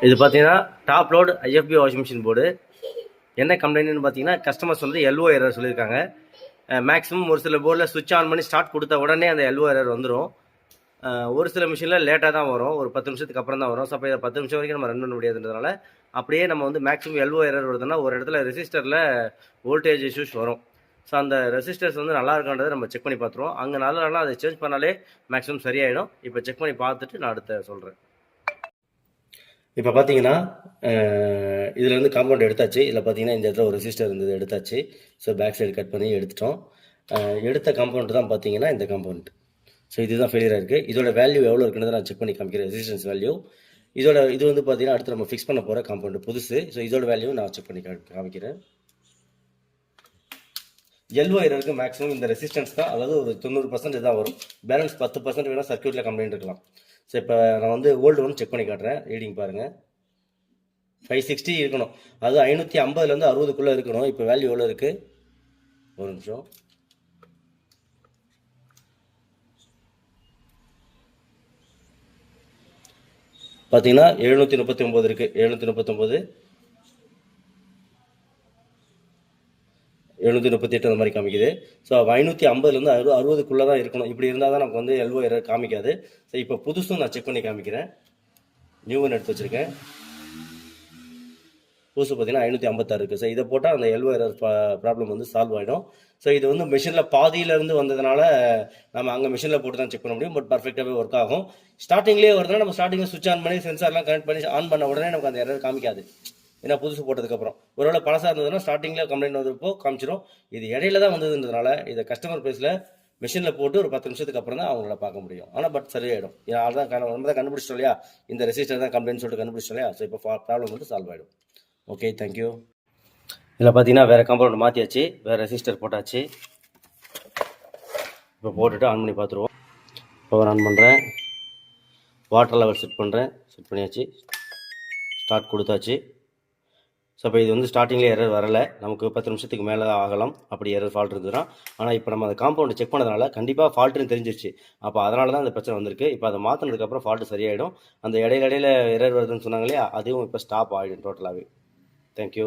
இது பார்த்தீங்கன்னா top load IFB washing machine board. என்ன கம்ப்ளைண்ட்னு பார்த்தீங்கன்னா கஸ்டமர்ஸ் வந்து எல்ஓ எரர் சொல்லியிருக்காங்க. மேக்ஸிமம் ஒரு சில போர்டில் சுவிட்ச் ஆன் பண்ணி ஸ்டார்ட் கொடுத்த உடனே அந்த எல்ஓ எரர் வந்துடும். ஒரு சில மிஷினில் லேட்டாக தான் வரும், ஒரு 10 நிமிஷத்துக்கு அப்புறம் தான் வரும். ஸோ அப்போ 10 நிமிஷம் வரைக்கும் நம்ம ரன் பண்ண முடியாதுன்றதுனால அப்படியே நம்ம வந்து மேக்ஸிமம் எல்ஓ எரர் வருதுன்னா ஒரு இடத்துல ரெசிஸ்டரில் வோல்டேஜ் இஷ்யூஸ் வரும். ஸோ அந்த ரெசிஸ்டர்ஸ் வந்து நல்லா இருக்கான்றதை நம்ம செக் பண்ணி பார்த்துருவோம். அங்கே நல்லா அதை சேஞ்ச் பண்ணாலே மேக்ஸிமம் சரியாயிடும். இப்போ செக் பண்ணி பார்த்துட்டு நான் அடுத்த சொல்கிறேன். இப்போ பார்த்தீங்கன்னா இதில் வந்து காம்பவுண்ட் எடுத்தாச்சு. இதில் பார்த்தீங்கன்னா இந்த இடத்துல ஒரு ரெசிஸ்டர் இருந்தது, எடுத்தாச்சு. ஸோ பேக் சைடு கட் பண்ணி எடுத்துட்டோம். எடுத்த காம்பவுண்ட் தான் பார்த்தீங்கன்னா இந்த காம்பவுண்ட். ஸோ இதுதான் ஃபெயிலியராக இருக்குது. இதோட வேல்யூ எவ்வளோ இருக்குன்னு நான் செக் பண்ணி காமிக்கிறேன், ரெசிஸ்டன்ஸ் வேல்யூ. இது வந்து பார்த்தீங்கன்னா அடுத்து நம்ம ஃபிக்ஸ் பண்ண போகிற காம்பவுண்ட் புதுசு. ஸோ இதோட வேல்யூ நான் செக் பண்ணி காமிக்கிறேன். எல்ஓ எரருக்கு மேக்ஸிமம் இந்த ரெசிஸ்டன்ஸ் தான், அதாவது ஒரு 90% தான் வரும். பேலன்ஸ் 10% வேணால் சர்க்யூட்டில் கம்ப்ளைண்ட் இருக்கலாம். ஸோ இப்போ நான் வந்து ஓல்டு ஒன்று செக் பண்ணி காட்டுறேன். ரீடிங் பாருங்கள், 560 இருக்கணும். அது 550லேருந்து 60க்குள்ளே இருக்கணும். இப்போ வேல்யூ எவ்வளோ இருக்குது, ஒரு நிமிஷம். பார்த்தீங்கன்னா 739 இருக்குது. 739, 738 அந்த மாதிரி காமிக்குது. ஸோ 550லேருந்து 60க்குள்ளே தான் இருக்கணும். இப்படி இருந்தால் தான் நமக்கு வந்து எல்ஓ எரர் காமிக்காது. ஸோ இப்போ புதுசும் நான் செக் பண்ணி காமிக்கிறேன். நியூ ஒன் எடுத்து வச்சுருக்கேன். புதுசு பார்த்தீங்கன்னா 556 இருக்குது. ஸோ இதை போட்டால் அந்த எல்ஓ எரர் ப்ராப்ளம் வந்து சால்வ் ஆகிடும். ஸோ இது வந்து மிஷினில் பாதியிலேருந்து வந்ததுனால நம்ம அங்கே மிஷினில் போட்டு தான் செக் பண்ண முடியும். பட் பர்ஃபெக்டாகவே ஒர்க் ஆகும். ஸ்டார்டிங்லேயே வருதுன்னா நம்ம ஸ்டார்டிங்கில் சுவிட்ச் ஆன் பண்ணி சென்சார்லாம் கனெக்ட் பண்ணி ஆன் பண்ண உடனே நமக்கு அந்த எரர் காமிக்காது. ஏன்னா புதுசு போட்டதுக்கப்புறம் ஒருவேளை பழசாக இருந்ததுன்னா ஸ்டார்டிங்கில் கம்ப்ளைண்ட் வந்தப்போ காமிச்சிடும். இது இடையில தான் வந்ததுன்றதுனால இதை கஸ்டமர் பேஸில் மிஷினில் போட்டு ஒரு 10 நிமிஷத்துக்கு அப்புறம் தான் அவங்கள பார்க்க முடியும். ஆனால் பட் சரியாயிடும். அதான் நம்ம தான் கண்டுபிடிச்சிட்டோம் இல்லையா, இந்த ரெசிஸ்டர் தான் கம்ப்ளைண்ட் சொல்லிட்டு கண்டுபிடிச்சிட்டோம் இல்லையா. ஸோ இப்போ ப்ராப்ளம் வந்து சால்வ் ஆகிடும். Okay, thank you. இதில் பார்த்தீங்கன்னா வேறு காம்பவுண்ட் மாற்றியாச்சு, வேறு ரெசிஸ்டர் போட்டாச்சு. இப்போ போட்டுட்டு ஆன் பண்ணி பார்த்துருவோம். பவர் ஆன் பண்ணுறேன், வாட்டர் லெவல் செட் பண்ணுறேன், செட் பண்ணியாச்சு, ஸ்டார்ட் கொடுத்தாச்சு. ஸோ இப்போ இது வந்து ஸ்டார்டிங்கில் எரர் வரலை, நமக்கு 10 நிமிஷத்துக்கு மேலே ஆகலாம் அப்படி எரர் ஃபால்ட் இருந்ததுன்னா. ஆனால் இப்போ நம்ம அந்த காம்பவுண்ட் செக் பண்ணதுனால கண்டிப்பாக ஃபால்ட்டுன்னு தெரிஞ்சிருச்சு. அப்போ அதனால தான் அந்த பிரச்சனை வந்திருக்கு. இப்போ அதை மாற்றினதுக்கப்புறம் ஃபால்ட்டு சரியாயிடும். அந்த இடையில எரர் வருதுன்னு சொன்னாங்க இல்லையா, அதுவும் இப்போ ஸ்டாப் ஆகிடும் டோட்டலாகவே. தேங்க்யூ.